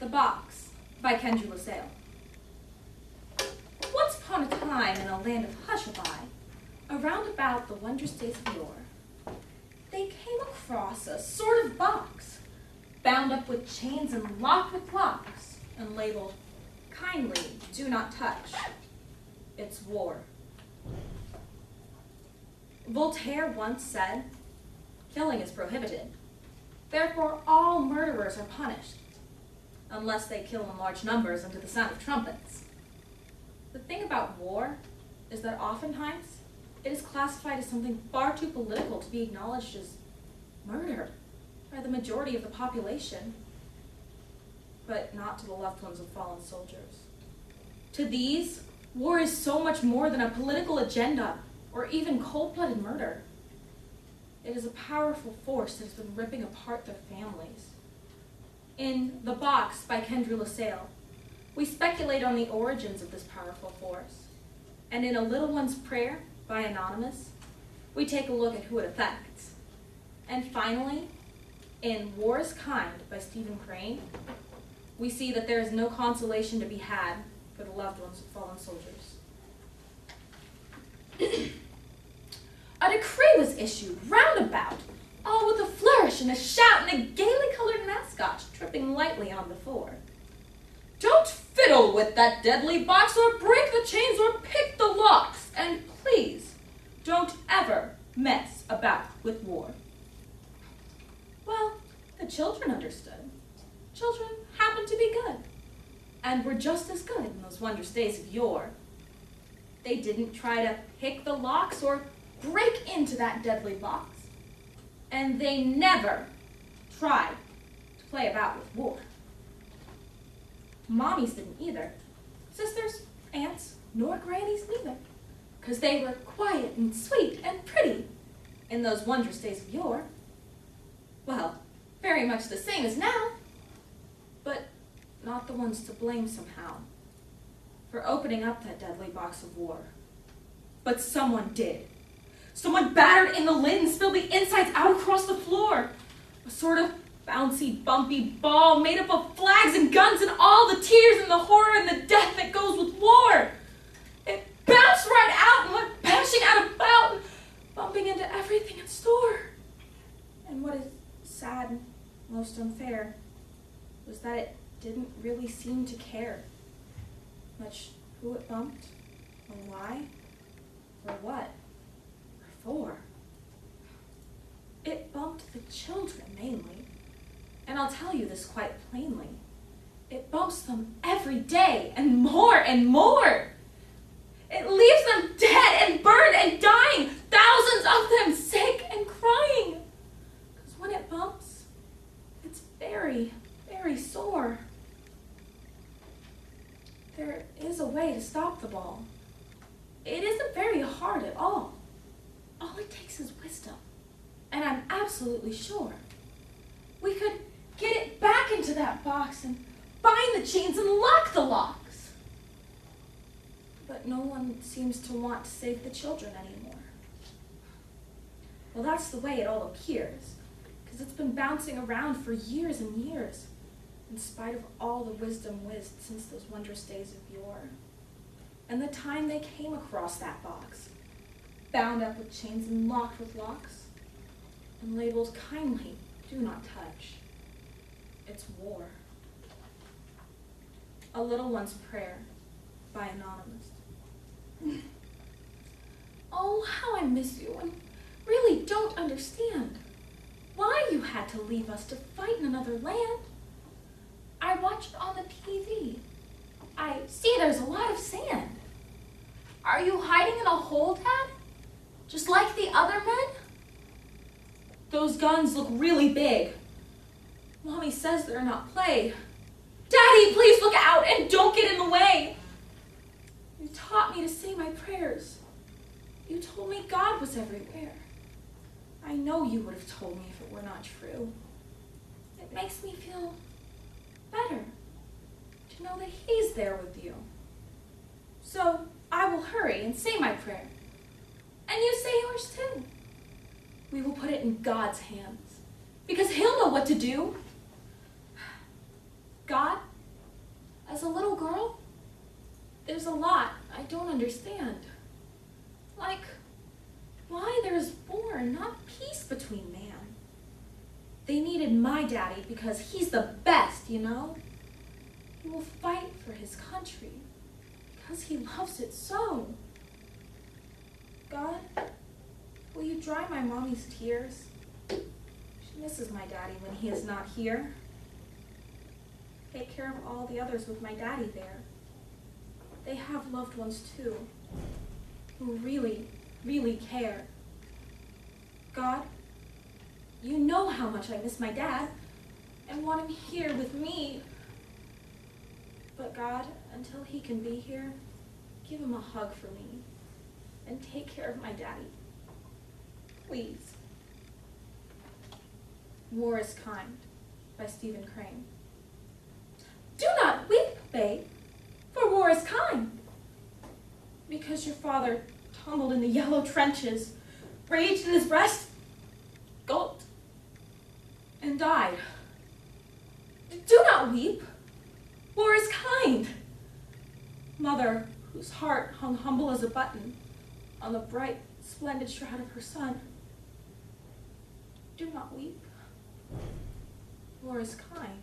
The Box by Kendra LaSalle. Once upon a time in a land of Hushabye, around about the wondrous days of yore, they came across a sort of box, bound up with chains and locked with locks, and labeled, "Kindly do not touch. It's war." Voltaire once said, "Killing is prohibited. Therefore all murderers are punished, unless they kill in large numbers and to the sound of trumpets." The thing about war is that oftentimes it is classified as something far too political to be acknowledged as murder by the majority of the population, but not to the loved ones of fallen soldiers. To these, war is so much more than a political agenda or even cold-blooded murder. It is a powerful force that has been ripping apart their families. In The Box by Kendra LaSalle, we speculate on the origins of this powerful force. And in A Little One's Prayer by Anonymous, we take a look at who it affects. And finally, in War is Kind by Stephen Crane, we see that there is no consolation to be had for the loved ones of fallen soldiers. A decree was issued roundabout, all with a flourish and a shout and a gaily colored mascot tripping lightly on the floor. "Don't fiddle with that deadly box or break the chains or pick the locks, and please don't ever mess about with war." Well, the children understood. Children happened to be good, and were just as good in those wondrous days of yore. They didn't try to pick the locks or break into that deadly box, and they never tried to play about with war. Mommies didn't either. Sisters, aunts, nor grannies neither, 'cause they were quiet and sweet and pretty in those wondrous days of yore. Well, very much the same as now, but not the ones to blame somehow for opening up that deadly box of war. But someone did. Someone battered in the lid and spilled the insides out across the floor. A sort of bouncy, bumpy ball made up of flags and guns and all the tears and the horror and the death that goes with war. It bounced right out and went bashing out about and bumping into everything in store. And what is sad and most unfair was that it didn't really seem to care much who it bumped, or why, or what, or for. It bumped the children mainly, and I'll tell you this quite plainly. It bumps them every day, and more and more. It leaves them dead and burned and dying, thousands of them sick and crying. Because when it bumps, it's very, very sore. There is a way to stop the ball. It isn't very hard at all. All it takes is wisdom, and I'm absolutely sure we could get it back into that box and bind the chains and lock the locks. But no one seems to want to save the children anymore. Well, that's the way it all appears, because it's been bouncing around for years and years, in spite of all the wisdom whizzed since those wondrous days of yore. And the time they came across that box, bound up with chains and locked with locks, and labeled, "Kindly do not touch. It's war." A Little One's Prayer by Anonymous. Oh, how I miss you, and really don't understand why you had to leave us to fight in another land. I watched on the TV. I see there's a lot of sand. Are you hiding in a hole, Dad? Just like the other men? Those guns look really big. Mommy says they're not play. Daddy, please look out and don't get in the way. You taught me to say my prayers. You told me God was everywhere. I know you would have told me if it were not true. It makes me feel better to know that He's there with you. So I will hurry and say my prayer. And you say yours too. We will put it in God's hands, because He'll know what to do. God there's a lot I don't understand. Like, why there is war, not peace between man. They needed my daddy because he's the best, you know? He will fight for his country because he loves it so. God, will you dry my mommy's tears? She misses my daddy when he is not here. Take care of all the others with my daddy there. They have loved ones too, who really, really care. God, you know how much I miss my dad and want him here with me. But God, until he can be here, give him a hug for me and take care of my daddy. Please. War is Kind by Stephen Crane. Do not weep, babe, for war is kind. Because your father tumbled in the yellow trenches, raged in his breast, gulped, and died. Do not weep. War is kind. Mother, whose heart hung humble as a button on the bright, splendid shroud of her son. Do not weep. War is kind.